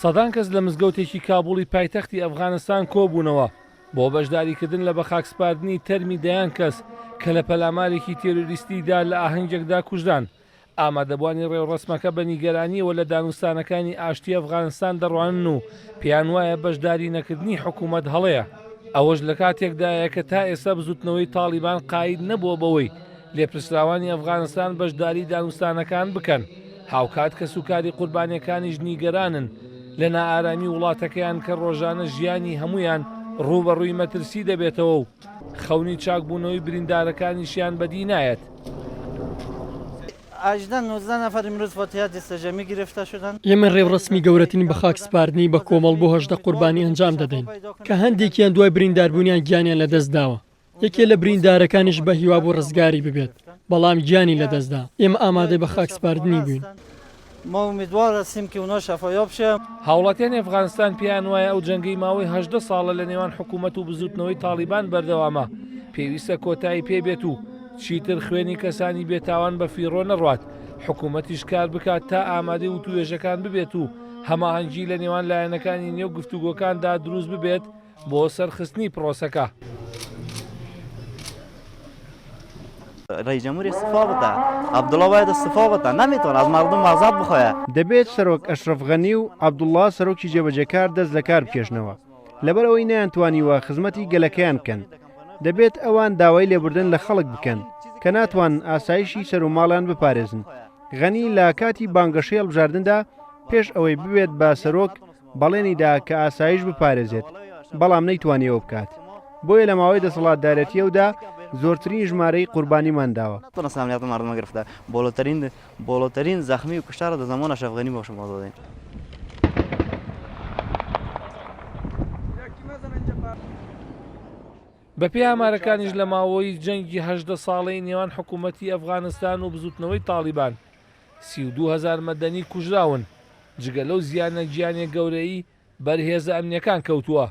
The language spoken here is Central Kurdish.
سەدان کەس لە مزگەوتێکی کابوڵی پایتەختی ئەفغانستان کۆبوونەوە بۆ بەشداریکردن لە بەخاکسپاردنی تەرمی دەیان کەس کە لە پەلامارێکی تێرۆریستیدا لە ئاهەنگێکدا کوژدان. ئامادەبوانی ڕێوڕسمەکە بە نیگەرانیەوە لە دانوستانەکانی ئاشتی ئەفغانستان دەڕوانن و پێیان وایە بەشداری نەکردنی حکوومەت هەڵەیە. ئەوەش لە کاتێکدایە کە تا ئێستا بزوتنەوەی تاڵیبان قاید نەبووە بەوەی لێپرسراوانی ئەفغانستان بەشداری دانوستانەکان بکەن. هاوکات کە سوکاری قوربانیەکانیش نیگەرانن لە نائارامی وڵاتەکەیان کە ڕۆژانە ژیانی هەمویان ڕوبەڕووی مەترسی دەبێتەوە و خەونی چاکبوونەوەی بریندارەکانیشیان بەدی نایەت. 18-19 نفر امروز فاتحه دستجمی گرفته شدند. ئێمە ڕێوڕسمی گەورەترین بە خاکسپاردنی بە کۆمەڵ بۆ 18 قوربانی ئەنجام دەدەین کە هەندێکیان دوای برینداربوونیان گیانیان لەدەست داوە. یەکێ لە بریندارەکانیش بە هیوا بۆ ڕزگاری ببێت بەڵام گیانی لەدەستدا. ئێمە ئامادەی بە خاکسپاردنی بووین. ما امیدوار هستیم که اونا شفایاب شه. هاوڵاتیانی ئەفغانستان پێیان وایە ئەو جەنگەی ماوەی 18 ساڵە لە نێوان حکوومەت و بزوتنەوەی تاڵیبان بەردەوامە پێویستە کۆتایی پێبێت و چیتر خوێنی کەسانی بێتاوان بە فیڕۆ نەڕوات. حکوومەتیش کار بکات تا ئامادەی وتوێژەکان ببێت و هەماهەنگی لە نێوان لایەنەکانی نێو گفتوگۆکاندا دروست ببێت بۆ سەرخستنی پرۆسەکە. رئیس جمهور استعفا بده. عبدالله باید استعفا بده. نمیتونه از مردم عذاب بخواه. دەبێت سەرۆک ئەشرەف غەنی و عەبدوڵڵا سەرۆکی جێبەجێکار دەست لە کار بکێشنەوە لەبەرەوەی نەیانتوانیوە خزمەتی گەلەکەیان بکەن. دەبێت ئەوان داوای لێبوردن لە خەڵک بکەن کە ناتوان ئاسایشی سەر و ماڵیان بپارێزن. غەنی لە کاتی بانگەشەی هەڵبژاردندا پێش ئەوەی ببێت بە سەرۆک بەڵێنیدا کە ئاسایش بپارێزێت بەڵام نەیتوانیەوە بکات. بۆیە لە ماوەی دەسەڵاتدارەتیەوەدا زۆرترین ژمارەی قوربانیمان داوە. امنیت مردم گرفته. بالاترین زخمی و کشته را در زمان اشرف غنی با شما دادیم. بەپێی ئامارەکانیش لە ماوەی جەنگی 18 ساڵەی نێوان حکوومەتی ئەفغانستان و بزوتنەوەی تاڵیبان 32,000 مەدەنی کوژراون جگە لەو زیانە گیانی گەورەی بەرهێزە ئەمنیەکان کەوتووە.